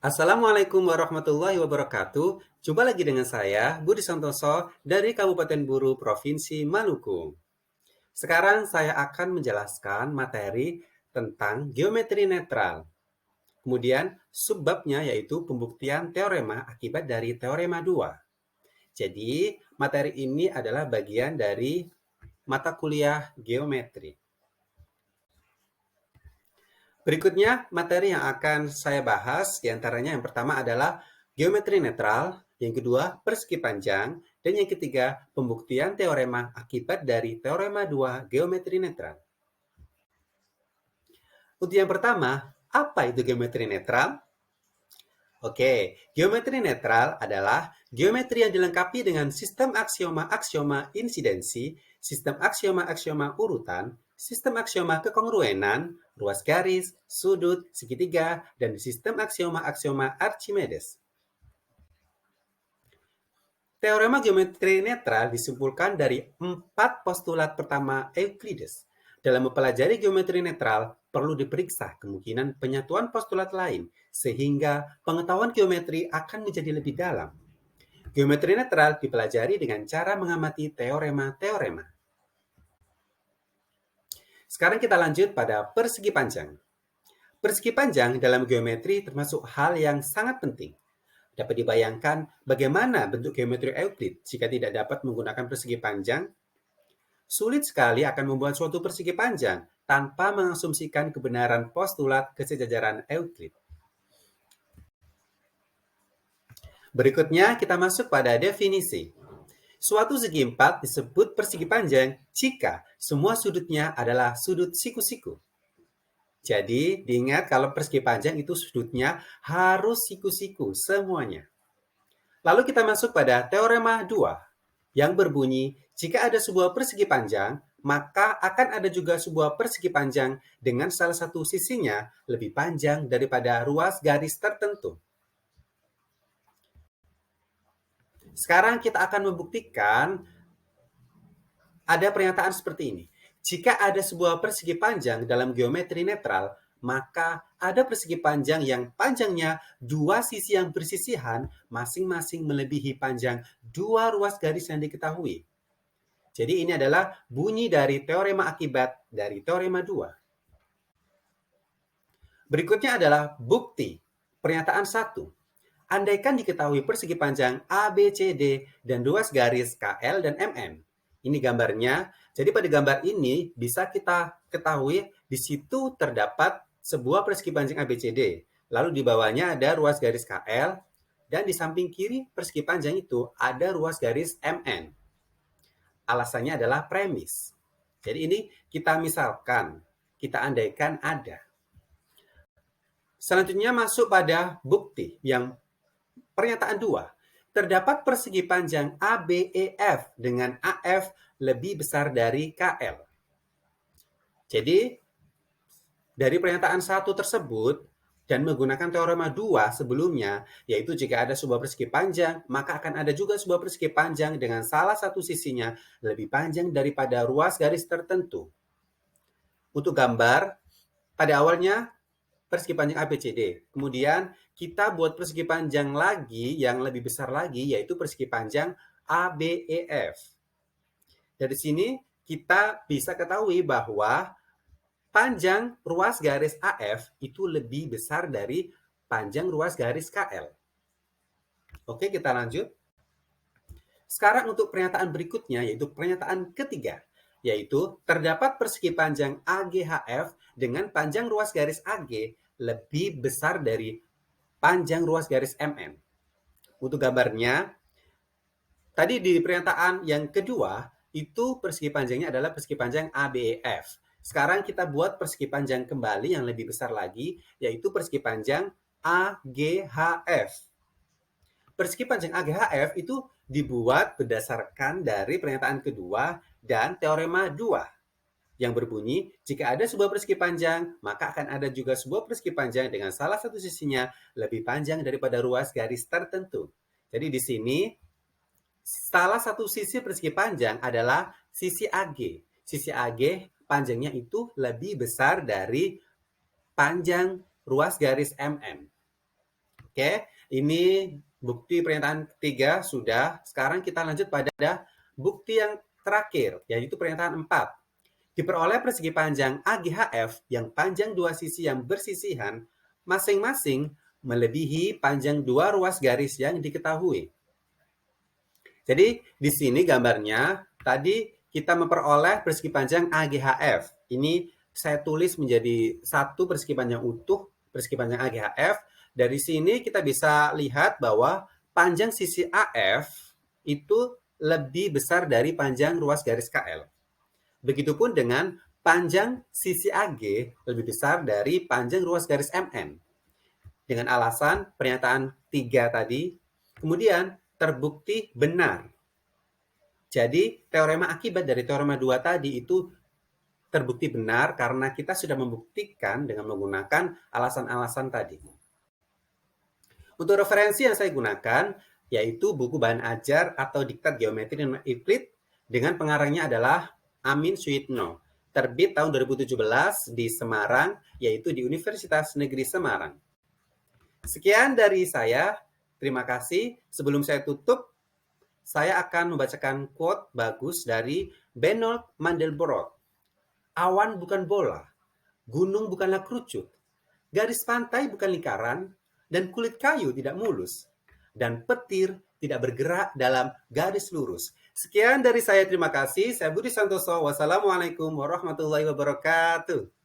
Assalamualaikum warahmatullahi wabarakatuh. Jumpa lagi dengan saya, Budi Santoso dari Kabupaten Buru, Provinsi Maluku. Sekarang saya akan menjelaskan materi tentang geometri netral. Kemudian subbabnya yaitu pembuktian teorema akibat dari teorema 2. Jadi, materi ini adalah bagian dari mata kuliah geometri. Berikutnya, materi yang akan saya bahas, diantaranya yang pertama adalah geometri netral, yang kedua persegi panjang, dan yang ketiga pembuktian teorema akibat dari teorema 2 geometri netral. Untuk yang pertama, apa itu geometri netral? Oke, geometri netral adalah geometri yang dilengkapi dengan sistem aksioma-aksioma insidensi, sistem aksioma-aksioma urutan, sistem aksioma kekongruenan, ruas garis, sudut, segitiga, dan sistem aksioma-aksioma Archimedes. Teorema geometri netral disimpulkan dari 4 postulat pertama Euclides. Dalam mempelajari geometri netral, perlu diperiksa kemungkinan penyatuan postulat lain, sehingga pengetahuan geometri akan menjadi lebih dalam. Geometri netral dipelajari dengan cara mengamati teorema-teorema. Sekarang kita lanjut pada persegi panjang. Persegi panjang dalam geometri termasuk hal yang sangat penting. Dapat dibayangkan bagaimana bentuk geometri Euclid jika tidak dapat menggunakan persegi panjang? Sulit sekali akan membuat suatu persegi panjang tanpa mengasumsikan kebenaran postulat kesejajaran Euclid. Berikutnya kita masuk pada definisi. Suatu segi empat disebut persegi panjang jika semua sudutnya adalah sudut siku-siku. Jadi diingat kalau persegi panjang itu sudutnya harus siku-siku semuanya. Lalu kita masuk pada teorema 2 yang berbunyi jika ada sebuah persegi panjang, maka akan ada juga sebuah persegi panjang dengan salah satu sisinya lebih panjang daripada ruas garis tertentu. Sekarang kita akan membuktikan ada pernyataan seperti ini. Jika ada sebuah persegi panjang dalam geometri netral, maka ada persegi panjang yang panjangnya dua sisi yang bersisihan masing-masing melebihi panjang dua ruas garis yang diketahui. Jadi ini adalah bunyi dari teorema akibat dari teorema 2. Berikutnya adalah bukti. Pernyataan 1. Andaikan diketahui persegi panjang ABCD dan ruas garis KL dan MM. Ini gambarnya. Jadi pada gambar ini bisa kita ketahui di situ terdapat sebuah persegi panjang ABCD. Lalu di bawahnya ada ruas garis KL dan di samping kiri persegi panjang itu ada ruas garis MN. Alasannya adalah premis. Jadi ini kita misalkan, kita andaikan ada. Selanjutnya masuk pada bukti yang pernyataan 2. Terdapat persegi panjang ABEF dengan AF lebih besar dari KL. Jadi, dari pernyataan 1 tersebut dan menggunakan teorema 2 sebelumnya, yaitu jika ada sebuah persegi panjang, maka akan ada juga sebuah persegi panjang dengan salah satu sisinya lebih panjang daripada ruas garis tertentu. Untuk gambar, pada awalnya persegi panjang ABCD. Kemudian kita buat persegi panjang lagi yang lebih besar lagi, yaitu persegi panjang ABEF. Dari sini kita bisa ketahui bahwa panjang ruas garis AF itu lebih besar dari panjang ruas garis KL. Oke, kita lanjut. Sekarang untuk pernyataan berikutnya, yaitu pernyataan ketiga, yaitu terdapat persegi panjang AGHF dengan panjang ruas garis AG lebih besar dari panjang ruas garis MN. Untuk gambarnya, tadi di pernyataan yang kedua, itu persegi panjangnya adalah persegi panjang ABEF. Sekarang kita buat persegi panjang kembali yang lebih besar lagi, yaitu persegi panjang AGHF. Persegi panjang AGHF itu dibuat berdasarkan dari pernyataan kedua dan teorema 2 yang berbunyi jika ada sebuah persegi panjang, maka akan ada juga sebuah persegi panjang dengan salah satu sisinya lebih panjang daripada ruas garis tertentu. Jadi di sini salah satu sisi persegi panjang adalah sisi AG. Sisi AG panjangnya itu lebih besar dari panjang ruas garis MM. Oke, ini bukti pernyataan ketiga sudah. Sekarang kita lanjut pada bukti yang terakhir, yaitu pernyataan 4. Diperoleh persegi panjang AGHF yang panjang dua sisi yang bersisihan masing-masing melebihi panjang dua ruas garis yang diketahui. Jadi di sini gambarnya tadi kita memperoleh persegi panjang AGHF. Ini saya tulis menjadi satu persegi panjang utuh, persegi panjang AGHF. Dari sini kita bisa lihat bahwa panjang sisi AF itu lebih besar dari panjang ruas garis KL. Begitupun dengan panjang sisi AG lebih besar dari panjang ruas garis MN. Dengan alasan pernyataan 3 tadi, kemudian terbukti benar. Jadi teorema akibat dari teorema 2 tadi itu terbukti benar karena kita sudah membuktikan dengan menggunakan alasan-alasan tadi. Untuk referensi yang saya gunakan yaitu buku bahan ajar atau diktat geometri dan Euclid dengan pengarangnya adalah Amin Suyitno, terbit tahun 2017 di Semarang, yaitu di Universitas Negeri Semarang. Sekian dari saya, terima kasih. Sebelum saya tutup, saya akan membacakan quote bagus dari Benoit Mandelbrot. Awan bukan bola, gunung bukanlah kerucut, garis pantai bukan lingkaran, dan kulit kayu tidak mulus, dan petir tidak bergerak dalam garis lurus. Sekian dari saya, terima kasih. Saya Budi Santoso. Wassalamualaikum warahmatullahi wabarakatuh.